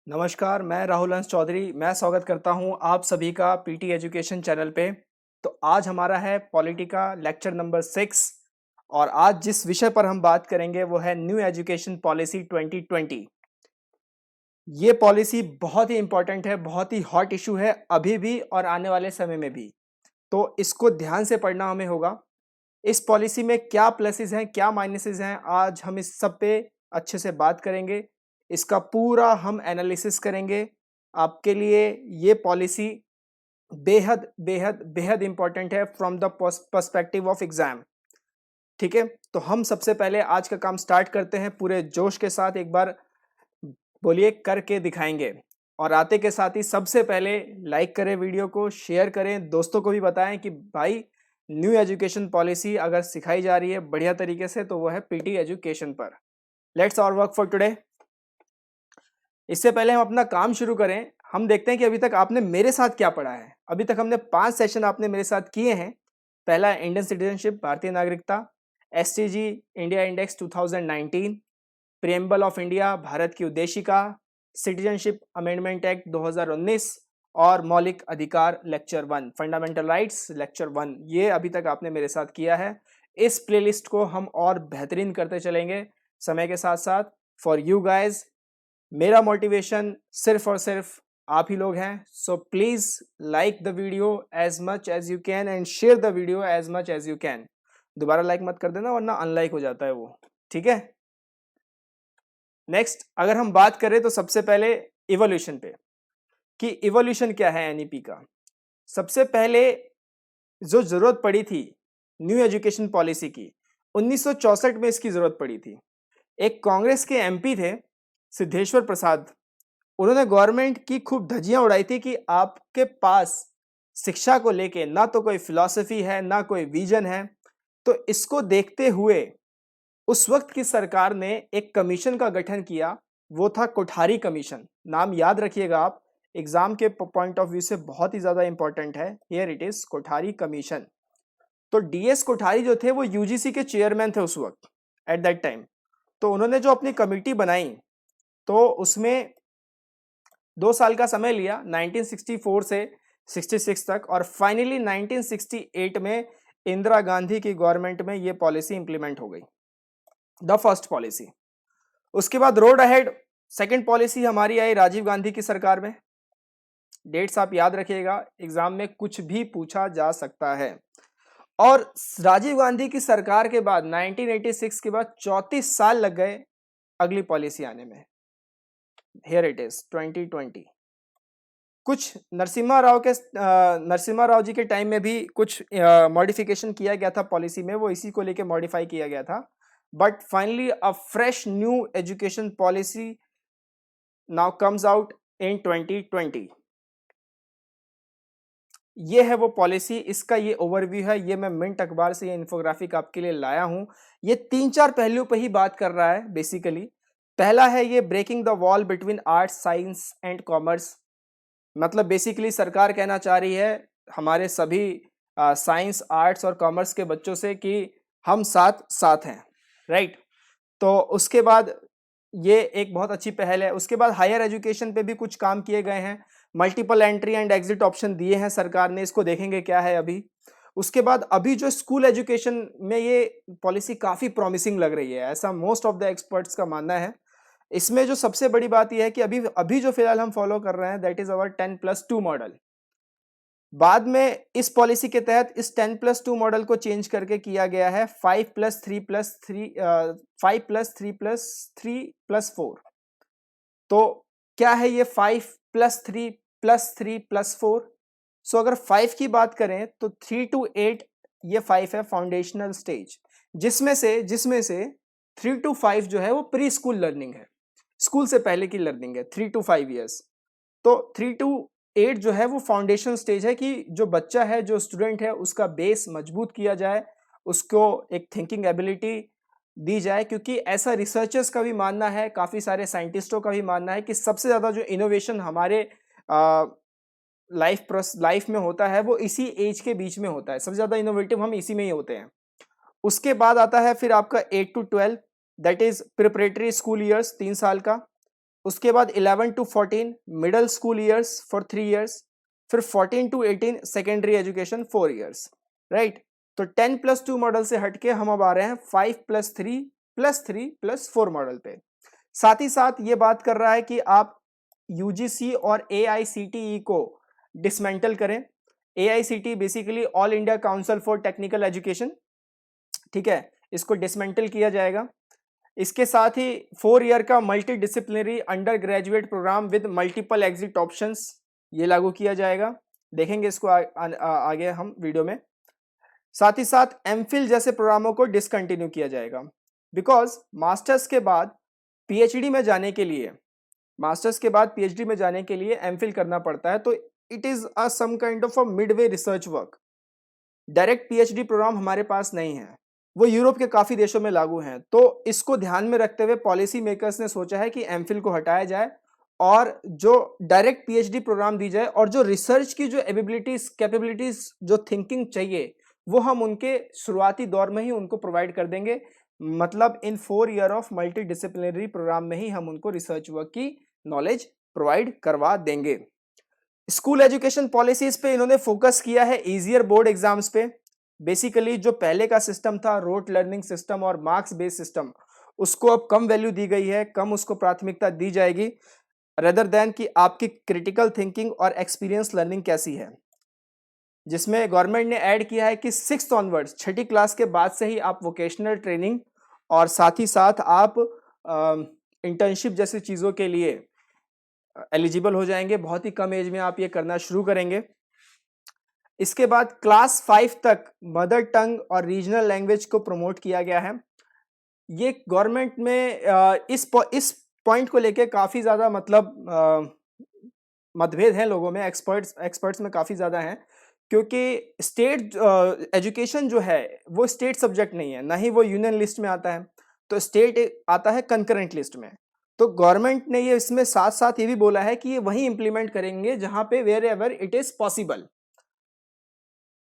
नमस्कार, मैं राहुल हंस चौधरी। मैं स्वागत करता हूं आप सभी का पीटी एजुकेशन चैनल पे। तो आज हमारा है पॉलिटिका लेक्चर नंबर 6 और आज जिस विषय पर हम बात करेंगे वो है न्यू एजुकेशन पॉलिसी 2020। ये पॉलिसी बहुत ही इंपॉर्टेंट है, बहुत ही हॉट इशू है अभी भी और आने वाले समय में भी। तो इसको ध्यान से पढ़ना हमें होगा। इस पॉलिसी में क्या प्लसेस हैं, क्या माइनसेस हैं, आज हम इस सब पे अच्छे से बात करेंगे। इसका पूरा हम एनालिसिस करेंगे। आपके लिए ये पॉलिसी बेहद बेहद बेहद इंपॉर्टेंट है from the perspective of exam. ठीक है, तो हम सबसे पहले आज का काम स्टार्ट करते हैं पूरे जोश के साथ। एक बार बोलिए, करके दिखाएंगे। और आते के साथ ही सबसे पहले लाइक करें, वीडियो को शेयर करें, दोस्तों को भी बताएं कि भाई न्यू एजुकेशन पॉलिसी अगर सिखाई जा रही है बढ़िया तरीके से तो वो है पीटी एजुकेशन पर। Let's our work for today. इससे पहले हम अपना काम शुरू करें, हम देखते हैं कि अभी तक आपने मेरे साथ क्या पढ़ा है। अभी तक हमने 5 सेशन आपने मेरे साथ किए हैं। पहला इंडियन सिटीजनशिप, भारतीय नागरिकता, STG India index 2019, preamble of India, Bharat की उद्देशिका, सिटीजनशिप अमेंडमेंट एक्ट 2019 और मौलिक अधिकार लेक्चर 1, फंडामेंटल राइट्स लेक्चर 1। ये अभी तक आपने मेरे साथ किया है। इस प्लेलिस्ट को हम और बेहतरीन करते चलेंगे समय के साथ साथ फॉर यू गाइज। मेरा मोटिवेशन सिर्फ और सिर्फ आप ही लोग हैं। So please like the video as much as you can and share the video as much as you can. दोबारा लाइक मत कर देना वरना अनलाइक हो जाता है वो। ठीक है, नेक्स्ट अगर हम बात करें तो सबसे पहले इवोल्यूशन पे कि इवोल्यूशन क्या है एनईपी का। सबसे पहले जो जरूरत पड़ी थी न्यू एजुकेशन पॉलिसी की, 1964 में इसकी जरूरत पड़ी थी। एक कांग्रेस के एमपी थे सिद्धेश्वर प्रसाद, उन्होंने गवर्नमेंट की खूब धज्जियां उड़ाई थी कि आपके पास शिक्षा को लेके ना तो कोई फिलॉसफी है ना कोई विजन है। तो इसको देखते हुए उस वक्त की सरकार ने एक कमीशन का गठन किया, वो था कोठारी कमीशन। नाम याद रखिएगा आप, एग्जाम के पॉइंट ऑफ व्यू से बहुत ही ज्यादा इंपॉर्टेंट है। Here it is, Kothari commission. तो डीएस कोठारी जो थे वो यूजीसी के चेयरमैन थे उस वक्त, एट दैट टाइम। तो उन्होंने जो अपनी कमिटी बनाई तो उसमें 2 साल का समय लिया, 1964 से 66 तक, और फाइनली 1968 में इंदिरा गांधी की गवर्नमेंट में ये पॉलिसी इंप्लीमेंट हो गई, द फर्स्ट पॉलिसी। उसके बाद रोड अहेड सेकंड पॉलिसी हमारी आई राजीव गांधी की सरकार में। डेट्स आप याद रखिएगा, एग्जाम में कुछ भी पूछा जा सकता है। और राजीव गांधी की सरकार के बाद 1986 के बाद 34 साल लग गए अगली पॉलिसी आने में। Here it is 2020। कुछ नरसिम्हा राव जी के टाइम में भी कुछ मॉडिफिकेशन किया गया था पॉलिसी में, वो इसी को लेके मॉडिफाई किया गया था। But finally a fresh new education policy now comes out in 2020। ये है वो पॉलिसी, इसका ये ओवरव्यू है। ये मैं मिंट अखबार से ये इन्फोग्राफिक आपके लिए लाया हूं। ये 3-4 पहलुओं पे ही बात कर रहा है बेसिकली। पहला है ये breaking the wall between arts, science and commerce. मतलब बेसिकली सरकार कहना चाह रही है हमारे सभी साइंस, आर्ट्स और कॉमर्स के बच्चों से कि हम साथ साथ हैं, राइट। तो उसके बाद ये एक बहुत अच्छी पहल है। उसके बाद हायर एजुकेशन पे भी कुछ काम किए गए हैं। Multiple entry and exit option दिए हैं सरकार ने, इसको देखेंगे क्या है अभी। उसके बाद अभी जो स्कूल एजुकेशन में ये पॉलिसी काफी प्रॉमिसिंग लग रही है, ऐसा मोस्ट ऑफ द एक्सपर्ट्स का मानना है। इसमें जो सबसे बड़ी बात यह है कि अभी अभी जो फिलहाल हम फॉलो कर रहे हैं दैट इज अवर 10+2 मॉडल। बाद में इस पॉलिसी के तहत इस 10+2 मॉडल को चेंज करके किया गया है 5+3+3, 5+3+3+4। तो क्या है ये 5+3+3+4? सो अगर 5 की बात करें तो 3 to 8 ये 5 है फाउंडेशनल स्टेज, जिसमें से 3 to 5 जो है वो प्री स्कूल लर्निंग है, स्कूल से पहले की लर्निंग है, 3 to 5 ईयर्स। तो 3 to 8 जो है वो फाउंडेशन स्टेज है कि जो बच्चा है, जो स्टूडेंट है, उसका बेस मजबूत किया जाए, उसको एक थिंकिंग एबिलिटी दी जाए। क्योंकि ऐसा रिसर्चर्स का भी मानना है, काफ़ी सारे साइंटिस्टों का भी मानना है कि सबसे ज़्यादा जो इनोवेशन हमारे लाइफ में होता है वो इसी एज के बीच में होता है। सबसे ज़्यादा इनोवेटिव हम इसी में ही होते हैं। उसके बाद आता है फिर आपका 8 to 12, that is preparatory school years, 3 साल का। उसके बाद 11 to 14 middle school years for 3 years, फिर 14 to 18 secondary education 4 years, right. तो 10+2 मॉडल से हटके हम अब आ रहे हैं 5+3+3+4 मॉडल पे। साथ ही साथ ये बात कर रहा है कि आप यूजीसी और एआईसीटीई को डिसमेंटल करें। AICTE basically All India Council for Technical Education, ठीक है, इसको डिसमेंटल किया जाएगा। इसके साथ ही 4 ईयर का multi disciplinary undergraduate program with multiple exit options ये लागू किया जाएगा। देखेंगे इसको आगे हम वीडियो में। साथ ही साथ एमफिल जैसे प्रोग्रामों को डिसकंटिन्यू किया जाएगा, बिकॉज मास्टर्स के बाद पीएचडी में जाने के लिए पीएचडी में जाने के लिए एमफिल करना पड़ता है। तो it is a some kind of a midway research work. Direct PhD program हमारे पास नहीं है, वो यूरोप के काफी देशों में लागू हैं। तो इसको ध्यान में रखते हुए पॉलिसी मेकर्स ने सोचा है कि एमफिल को हटाया जाए और जो डायरेक्ट पीएचडी प्रोग्राम दी जाए, और जो रिसर्च की जो एबिलिटीज कैपेबिलिटीज जो थिंकिंग चाहिए वो हम उनके शुरुआती दौर में ही उनको प्रोवाइड कर देंगे। मतलब इन 4 year of multi disciplinary program में ही हम उनको रिसर्च वर्क की नॉलेज प्रोवाइड करवा देंगे। स्कूल एजुकेशन पॉलिसीज पे इन्होंने फोकस किया है इजियर बोर्ड एग्जाम्स पे। बेसिकली जो पहले का सिस्टम था रोट लर्निंग सिस्टम और मार्क्स बेस्ड सिस्टम, उसको अब कम वैल्यू दी गई है, कम उसको प्राथमिकता दी जाएगी, रेदर देन कि आपकी क्रिटिकल थिंकिंग और एक्सपीरियंस लर्निंग कैसी है। जिसमें गवर्नमेंट ने ऐड किया है कि 6th ऑनवर्ड्स, छठी क्लास के बाद से ही आप वोकेशनल ट्रेनिंग और साथ ही साथ आप इंटर्नशिप जैसी चीज़ों के लिए एलिजिबल हो जाएंगे। बहुत ही कम एज में आप ये करना शुरू करेंगे। इसके बाद क्लास 5 तक मदर टंग और रीजनल लैंग्वेज को प्रमोट किया गया है। ये गवर्नमेंट में इस पॉइंट को लेके काफ़ी ज़्यादा मतलब मतभेद हैं लोगों में, एक्सपर्ट्स में काफ़ी ज़्यादा हैं, क्योंकि स्टेट एजुकेशन जो है वो स्टेट सब्जेक्ट नहीं है, ना ही वो यूनियन लिस्ट में आता है, तो स्टेट आता है कंकरेंट लिस्ट में। तो गवर्नमेंट ने ये इसमें साथ साथ ये भी बोला है कि ये वही इंप्लीमेंट करेंगे जहां पे wherever it is possible.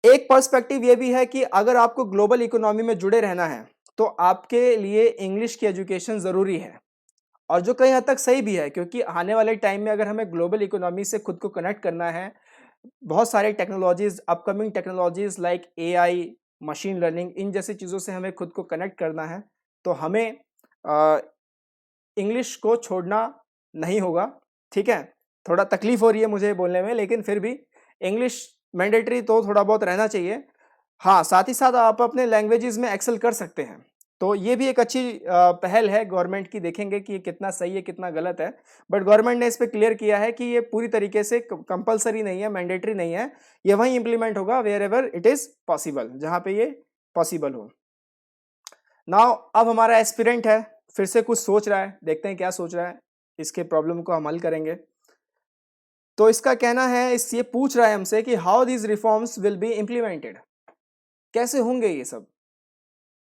एक पर्सपेक्टिव ये भी है कि अगर आपको ग्लोबल इकोनॉमी में जुड़े रहना है तो आपके लिए इंग्लिश की एजुकेशन ज़रूरी है, और जो कई हद तक सही भी है, क्योंकि आने वाले टाइम में अगर हमें ग्लोबल इकोनॉमी से खुद को कनेक्ट करना है, बहुत सारे technologies, upcoming technologies like AI, machine learning, इन जैसी चीज़ों से हमें खुद को कनेक्ट करना है, तो हमें इंग्लिश को छोड़ना नहीं होगा। ठीक है, थोड़ा तकलीफ हो रही है मुझे बोलने में, लेकिन फिर भी इंग्लिश मैंडेटरी तो थोड़ा बहुत रहना चाहिए। हाँ, साथ ही साथ आप अपने लैंग्वेजेस में एक्सेल कर सकते हैं, तो ये भी एक अच्छी पहल है गवर्नमेंट की। देखेंगे कि ये कितना सही है कितना गलत है, बट गवर्नमेंट ने इस पर क्लियर किया है कि ये पूरी तरीके से कंपलसरी नहीं है, मैंडेटरी नहीं है, ये वहीं इंप्लीमेंट होगा wherever it is possible, जहाँ पे ये पॉसिबल हो। नाउ अब हमारा एस्पिरेंट है, फिर से कुछ सोच रहा है, देखते हैं क्या सोच रहा है, इसके प्रॉब्लम को हम हल करेंगे। तो इसका कहना है, ये पूछ रहा है हमसे कि how these reforms will be implemented, कैसे होंगे ये सब।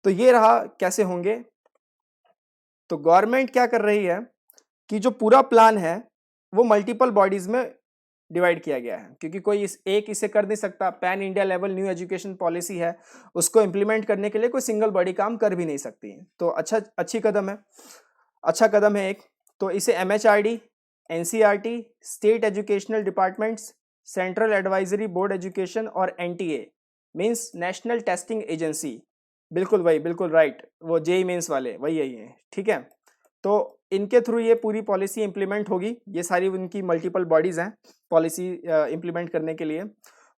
तो ये रहा कैसे होंगे। तो गवर्नमेंट क्या कर रही है कि जो पूरा प्लान है वो मल्टीपल बॉडीज में डिवाइड किया गया है, क्योंकि कोई इसे कर नहीं सकता। Pan India level new education policy है, उसको इम्प्लीमेंट करने के लिए कोई सिंगल बॉडी काम कर भी नहीं सकती। तो अच्छा कदम है एक। तो इसे MHRD, NCERT, state educational departments, central advisory board education और NTA means national testing agency, बिल्कुल वही, बिल्कुल राइट, वो जेई मेंस वाले वही है। ठीक है, तो इनके थ्रू ये पूरी पॉलिसी इंप्लीमेंट होगी। ये सारी उनकी मल्टीपल बॉडीज हैं पॉलिसी इंप्लीमेंट करने के लिए।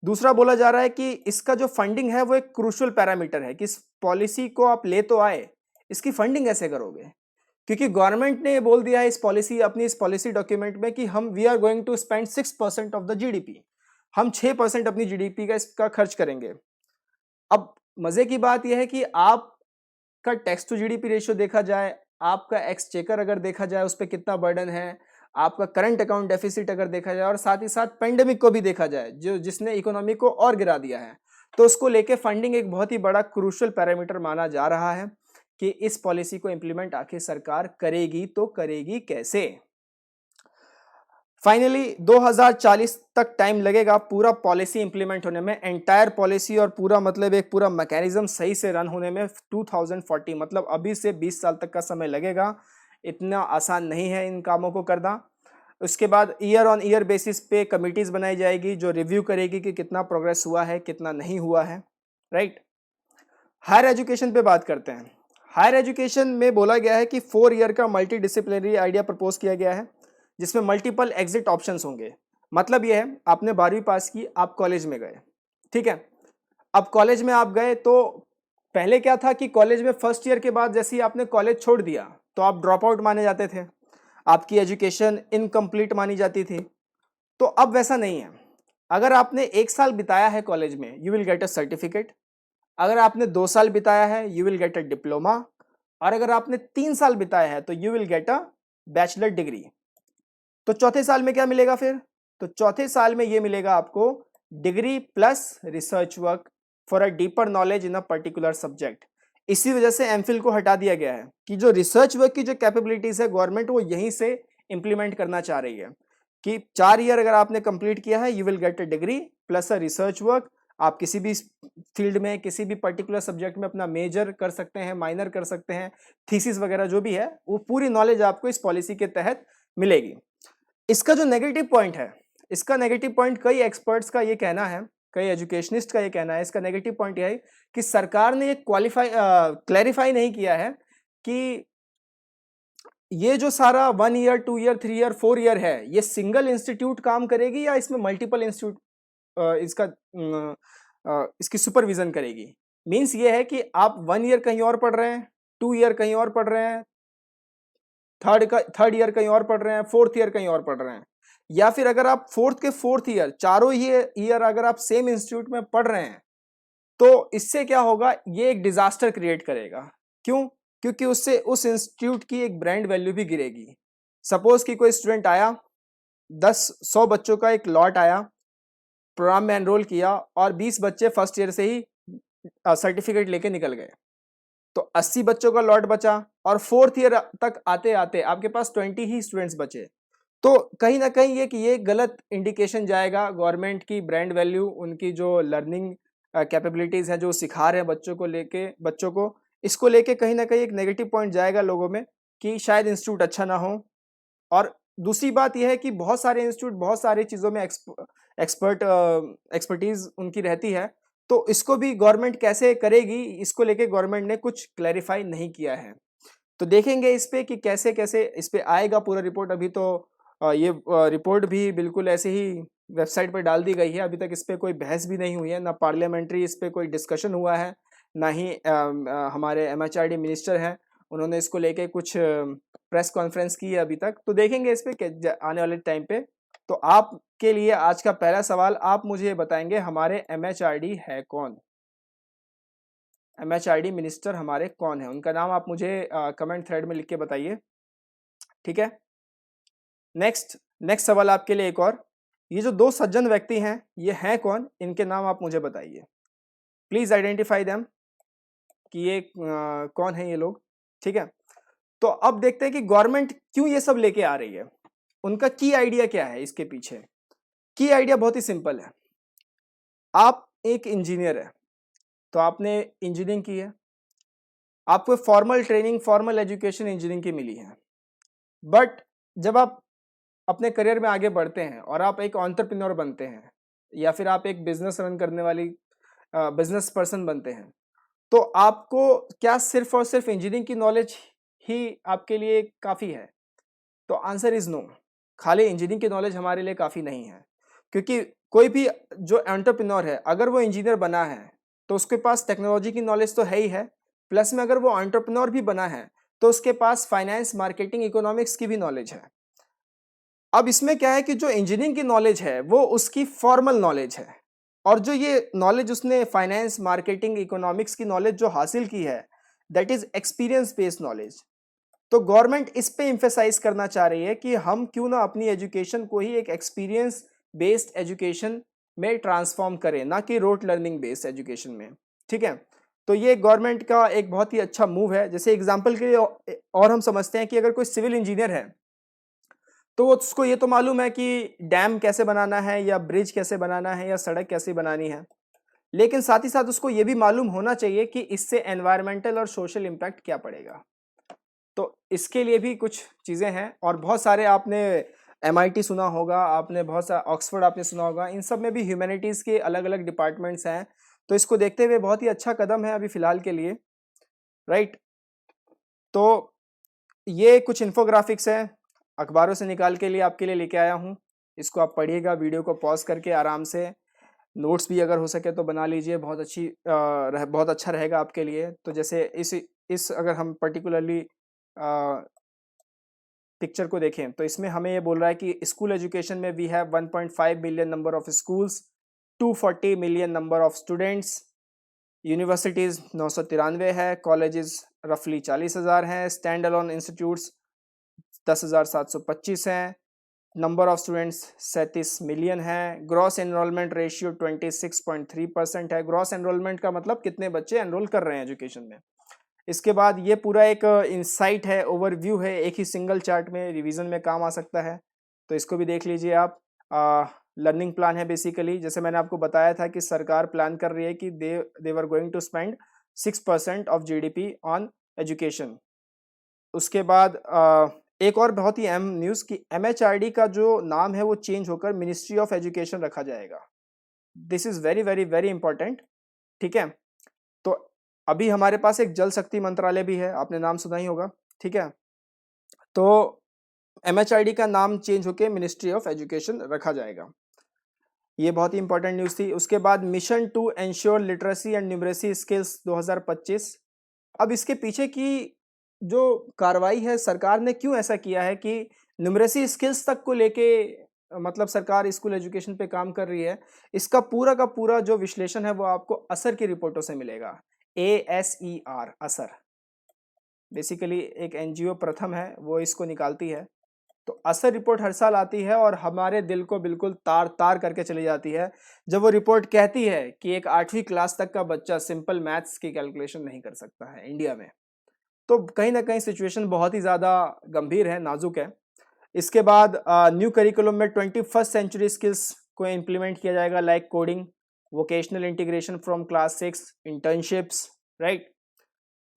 दूसरा बोला जा रहा है कि इसका जो फंडिंग है वो एक क्रूशियल पैरामीटर है कि इस पॉलिसी को आप ले तो आए, इसकी फंडिंग कैसे करोगे, क्योंकि गवर्नमेंट ने ये बोल दिया है अपनी इस पॉलिसी डॉक्यूमेंट में कि हम we are going to spend 6% of the GDP, हम 6% अपनी GDP का इसका खर्च करेंगे। अब मजे की बात यह है कि आपका टैक्स टू GDP रेशियो देखा जाए, आपका एक्सचेकर अगर देखा जाए उस पर कितना बर्डन है, आपका करंट अकाउंट डेफिसिट अगर देखा जाए, और साथ ही साथ पेंडेमिक को भी देखा जाए जिसने इकोनॉमी को और गिरा दिया है, तो उसको लेके फंडिंग एक बहुत ही बड़ा क्रूशियल पैरामीटर माना जा रहा है कि इस पॉलिसी को इंप्लीमेंट आखिर सरकार करेगी तो करेगी कैसे। फाइनली 2040 तक टाइम लगेगा पूरा पॉलिसी इंप्लीमेंट होने में, एंटायर पॉलिसी और पूरा मतलब एक पूरा मैकेनिज्म सही से रन होने में 2040, मतलब अभी से 20 साल तक का समय लगेगा इतना आसान नहीं है इन कामों को करना। उसके बाद ईयर ऑन ईयर बेसिस पे कमिटीज़ बनाई जाएगी जो रिव्यू करेगी कि कितना प्रोग्रेस हुआ है, कितना नहीं हुआ है, राइट। हायर एजुकेशन पे बात करते हैं। हायर एजुकेशन में बोला गया है कि 4 ईयर का मल्टी डिसिप्लिनरी आइडिया प्रपोज किया गया है, जिसमें मल्टीपल एग्जिट ऑप्शंस होंगे। मतलब यह है, आपने 12वीं पास की, आप कॉलेज में गए, ठीक है। अब कॉलेज में आप गए तो पहले क्या था कि कॉलेज में फर्स्ट ईयर के बाद जैसे ही आपने कॉलेज छोड़ दिया तो आप ड्रॉप आउट माने जाते थे, आपकी एजुकेशन इनकम्प्लीट मानी जाती थी। तो अब वैसा नहीं है। अगर आपने 1 साल बिताया है कॉलेज में, you will get a certificate. अगर आपने 2 साल बिताया है, you will get a diploma. और अगर आपने 3 साल बिताया है तो you will get a bachelor degree. तो चौथे साल में क्या मिलेगा फिर? तो चौथे साल में ये मिलेगा आपको degree plus research work for a deeper knowledge in a particular subject. इसी वजह से एमफिल को हटा दिया गया है कि जो रिसर्च वर्क की जो कैपेबिलिटीज है गवर्नमेंट वो यहीं से इंप्लीमेंट करना चाह रही है कि 4 ईयर अगर आपने कंप्लीट किया है, you will get a degree plus a research work. आप किसी भी फील्ड में, किसी भी पर्टिकुलर सब्जेक्ट में अपना मेजर कर सकते हैं, माइनर कर सकते हैं, थीसिस वगैरह जो भी है, वो पूरी नॉलेज आपको इस पॉलिसी के तहत मिलेगी। इसका जो नेगेटिव पॉइंट है, इसका नेगेटिव पॉइंट कई एक्सपर्ट्स का ये कहना है, कई एजुकेशनिस्ट का ये कहना है, इसका नेगेटिव पॉइंट यह है कि सरकार ने ये क्लैरिफाई नहीं किया है कि ये जो सारा 1 ईयर, 2 ईयर, 3 ईयर, 4 ईयर है, ये सिंगल इंस्टीट्यूट काम करेगी या इसमें मल्टीपल इंस्टीट्यूट इसकी सुपरविजन करेगी। मीन्स ये है कि आप 1 ईयर कहीं और पढ़ रहे हैं, 2 ईयर कहीं और पढ़ रहे हैं, थर्ड ईयर कहीं और पढ़ रहे हैं, 4th ईयर कहीं और पढ़ रहे हैं, या फिर अगर आप 4th ईयर चारों ही ईयर अगर आप सेम इंस्टीट्यूट में पढ़ रहे हैं तो इससे क्या होगा, ये एक डिजास्टर क्रिएट करेगा। क्यों? क्योंकि उससे उस इंस्टीट्यूट की एक ब्रांड वैल्यू भी गिरेगी। सपोज कि कोई स्टूडेंट आया, 100 बच्चों का एक लॉट आया, प्रोग्राम में एनरोल किया और 20 बच्चे फर्स्ट ईयर से ही सर्टिफिकेट लेके निकल गए, तो 80 बच्चों का लॉट बचा और 4th ईयर तक आते आते आपके पास 20 ही स्टूडेंट्स बचे। तो कहीं ना कहीं ये गलत इंडिकेशन जाएगा गवर्नमेंट की ब्रांड वैल्यू, उनकी जो लर्निंग कैपेबिलिटीज हैं जो सिखा रहे हैं बच्चों को, इसको लेके कहीं ना कहीं एक नेगेटिव पॉइंट जाएगा लोगों में कि शायद इंस्टीट्यूट अच्छा ना हो। और दूसरी बात यह है कि बहुत सारे इंस्टीट्यूट बहुत सारी चीज़ों में एक्सपर्टीज उनकी रहती है, तो इसको भी गवर्नमेंट कैसे करेगी, इसको लेके गवर्नमेंट ने कुछ क्लैरिफाई नहीं किया है। तो देखेंगे इस पे कि कैसे कैसे इस पे आएगा पूरा रिपोर्ट। अभी तो ये रिपोर्ट भी बिल्कुल ऐसे ही वेबसाइट पर डाल दी गई है, अभी तक इस पे कोई बहस भी नहीं हुई है, ना पार्लियामेंट्री इस पे कोई डिस्कशन हुआ है, ना ही हमारे एमएचआरडी मिनिस्टर हैं, उन्होंने इसको लेके कुछ प्रेस कॉन्फ्रेंस की है अभी तक। तो देखेंगे इस पे आने वाले टाइम पे। तो आपके लिए आज का पहला सवाल, आप मुझे ये बताएंगे हमारे एमएचआरडी है कौन? एमएचआरडी मिनिस्टर हमारे कौन है? उनका नाम आप मुझे कमेंट थ्रेड में लिख के बताइए, ठीक है। नेक्स्ट नेक्स्ट सवाल आपके लिए एक और, ये जो 2 सज्जन व्यक्ति हैं ये हैं कौन? इनके नाम आप मुझे बताइए। प्लीज आइडेंटिफाई देम कि ये कौन है ये लोग, ठीक है। तो अब देखते हैं कि गवर्नमेंट क्यों ये सब लेके आ रही है, उनका की आइडिया क्या है इसके पीछे। की आइडिया बहुत ही सिंपल है। आप एक इंजीनियर है, तो आपने इंजीनियरिंग की है, आपको formal training, formal education engineering की मिली है, बट जब आप अपने करियर में आगे बढ़ते हैं और आप एक एंटरप्रेन्योर बनते हैं या फिर आप एक बिजनेस रन करने वाली बिजनेस पर्सन बनते हैं, तो आपको क्या सिर्फ और सिर्फ इंजीनियरिंग की नॉलेज ही आपके लिए काफ़ी है? तो आंसर इज़ नो। खाली इंजीनियरिंग की नॉलेज हमारे लिए काफ़ी नहीं है, क्योंकि कोई भी जो एंटरप्रेन्योर है अगर वो इंजीनियर बना है तो उसके पास टेक्नोलॉजी की नॉलेज तो है ही है, प्लस में अगर वो एंटरप्रेन्योर भी बना है तो उसके पास फाइनेंस, मार्केटिंग, इकोनॉमिक्स की भी नॉलेज है। अब इसमें क्या है कि जो इंजीनियरिंग की नॉलेज है वो उसकी फॉर्मल नॉलेज है, और जो ये नॉलेज उसने फाइनेंस, मार्केटिंग, इकोनॉमिक्स की नॉलेज जो हासिल की है, that is experience based knowledge. तो गवर्नमेंट इस पे इम्फेसाइज करना चाह रही है कि हम क्यों ना अपनी एजुकेशन को ही एक एक्सपीरियंस बेस्ड एजुकेशन में ट्रांसफॉर्म करें, ना कि रोट लर्निंग बेस्ड एजुकेशन में, ठीक है। तो ये गवर्नमेंट का एक बहुत ही अच्छा मूव है। जैसे एग्जांपल के लिए और हम समझते हैं कि अगर कोई सिविल इंजीनियर है तो उसको ये तो मालूम है कि डैम कैसे बनाना है या ब्रिज कैसे बनाना है या सड़क कैसे बनानी है, लेकिन साथ ही साथ उसको ये भी मालूम होना चाहिए कि इससे एनवायरमेंटल और सोशल इम्पैक्ट क्या पड़ेगा। तो इसके लिए भी कुछ चीज़ें हैं और बहुत सारे आपने MIT सुना होगा, आपने बहुत सा ऑक्सफोर्ड आपने सुना होगा, इन सब में भी ह्यूमैनिटीज़ के अलग-अलग डिपार्टमेंट्स हैं। तो इसको देखते हुए बहुत ही अच्छा कदम है अभी फ़िलहाल के लिए, राइट? तो ये कुछ इन्फोग्राफिक्स है, अखबारों से निकाल के लिए आपके लिए लेके आया हूँ। इसको आप पढ़िएगा, वीडियो को पॉज़ करके आराम से। नोट्स भी अगर हो सके तो बना लीजिए, बहुत अच्छा रहेगा आपके लिए। तो जैसे इस अगर हम पर्टिकुलरली पिक्चर को देखें तो इसमें हमें ये बोल रहा है कि स्कूल एजुकेशन में we have 1.5 million number of schools, 240 million number of students, universities 993 है, कॉलेजेस रफली 40,000 हैं, स्टैंड अलोन इंस्टीट्यूट्स 10,725 हैं, नंबर ऑफ स्टूडेंट्स 37 मिलियन है, ग्रॉस एनरोलमेंट रेशियो 26.3% है। ग्रॉस एनरोलमेंट का मतलब कितने बच्चे एनरोल कर रहे हैं एजुकेशन में। इसके बाद ये पूरा एक इंसाइट है, ओवरव्यू है, एक ही सिंगल चार्ट में रिवीजन में काम आ सकता है। तो इसको भी देख लीजिए आप। लर्निंग प्लान है बेसिकली, जैसे मैंने आपको बताया था कि सरकार प्लान कर रही है कि they were going to spend 6% of GDP on education. उसके बाद एक और बहुत ही अहम न्यूज़ कि MHRD का जो नाम है वो चेंज होकर मिनिस्ट्री ऑफ एजुकेशन रखा जाएगा। This is very very very important, ठीक है। तो अभी हमारे पास एक जल शक्ति मंत्रालय भी है, आपने नाम सुना ही होगा, ठीक है। तो MHRD का नाम चेंज होकर मिनिस्ट्री ऑफ एजुकेशन रखा जाएगा। ये बहुत ही इंपॉर्टेंट न्यूज़ थी। उसके बाद mission to ensure literacy and numeracy skills 2025। अब इसके पीछे की जो कार्रवाई है, सरकार ने क्यों ऐसा किया है कि न्यूमरेसी स्किल्स तक को लेके मतलब सरकार स्कूल एजुकेशन पे काम कर रही है, इसका पूरा का पूरा जो विश्लेषण है वो आपको असर की रिपोर्टों से मिलेगा। ASER, असर बेसिकली एक NGO प्रथम है, वो इसको निकालती है। तो असर रिपोर्ट हर साल आती है और हमारे दिल को बिल्कुल तार तार करके चली जाती है जब वो रिपोर्ट कहती है कि एक 8वीं क्लास तक का बच्चा सिंपल मैथ्स की कैलकुलेशन नहीं कर सकता है इंडिया में। तो कहीं ना कहीं सिचुएशन बहुत ही ज़्यादा गंभीर है, नाजुक है। इसके बाद न्यू करिकुलम में 21st सेंचुरी स्किल्स को इम्प्लीमेंट किया जाएगा, like coding, vocational integration from class 6, internships, right.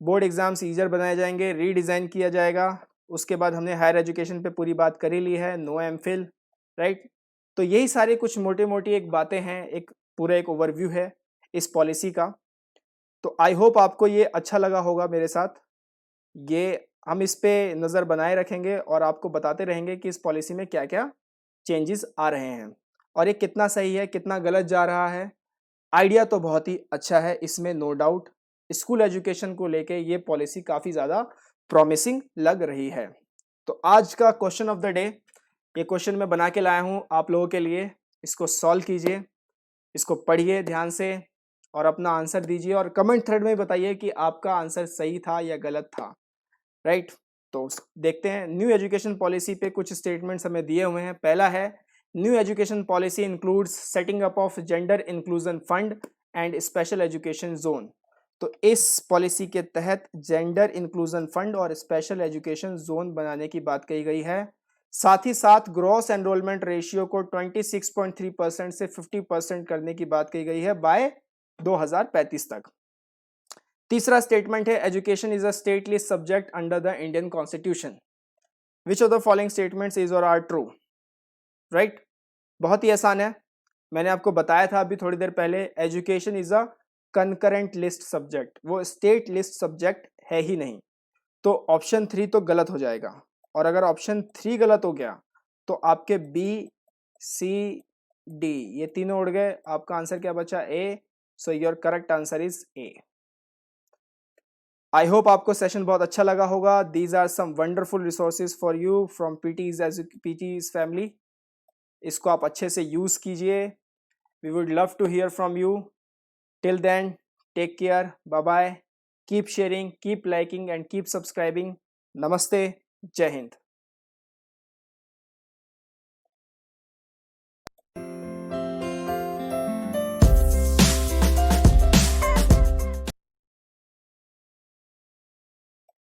Board exams easier बनाए जाएंगे, रीडिज़ाइन किया जाएगा। उसके बाद हमने हायर एजुकेशन पे पूरी बात कर ही ली है, नो MPhil, राइट। तो यही सारे कुछ मोटी मोटी एक बातें हैं, एक पूरा एक ओवरव्यू है इस पॉलिसी का। तो आई होप आपको ये अच्छा लगा होगा मेरे साथ। ये हम इस पे नज़र बनाए रखेंगे और आपको बताते रहेंगे कि इस पॉलिसी में क्या क्या चेंजेस आ रहे हैं और ये कितना सही है, कितना गलत जा रहा है। आइडिया तो बहुत ही अच्छा है, इसमें नो डाउट। स्कूल एजुकेशन को लेके ये पॉलिसी काफ़ी ज़्यादा प्रॉमिसिंग लग रही है। तो आज का क्वेश्चन ऑफ द डे, ये क्वेश्चन मैं बना के लाया हूँ आप लोगों के लिए। इसको सॉल्व कीजिए, इसको पढ़िए ध्यान से और अपना आंसर दीजिए और कमेंट थ्रेड में बताइए कि आपका आंसर सही था या गलत था, राइट। तो देखते हैं, न्यू एजुकेशन पॉलिसी पे कुछ स्टेटमेंट्स हमें दिए हुए हैं। पहला है, new education policy includes setting up of gender inclusion fund and special education zone. तो इस पॉलिसी के तहत जेंडर इंक्लूजन फंड और स्पेशल एजुकेशन जोन बनाने की बात कही गई है। साथ ही साथ ग्रॉस एनरोलमेंट रेशियो को 26.3% से 50% करने की बात कही गई है बाय 2035 तक। तीसरा स्टेटमेंट है, education is a state list subject under the Indian constitution. Which of the following statements is और आर ट्रू, राइट। बहुत ही आसान है, मैंने आपको बताया था अभी थोड़ी देर पहले, education is a concurrent list subject, वो स्टेट लिस्ट सब्जेक्ट है ही नहीं। तो ऑप्शन 3 तो गलत हो जाएगा और अगर ऑप्शन 3 गलत हो गया तो आपके B, C, D ये तीनों उड़ गए, आपका आंसर क्या बचा? A। So your correct answer is A। I hope आपको सेशन बहुत अच्छा लगा होगा। These are some wonderful resources for you from PT's family. इसको आप अच्छे से यूज कीजिए। We would love to hear from you. Till then, take care, bye bye, keep sharing, keep liking and keep subscribing. नमस्ते, जय हिंद।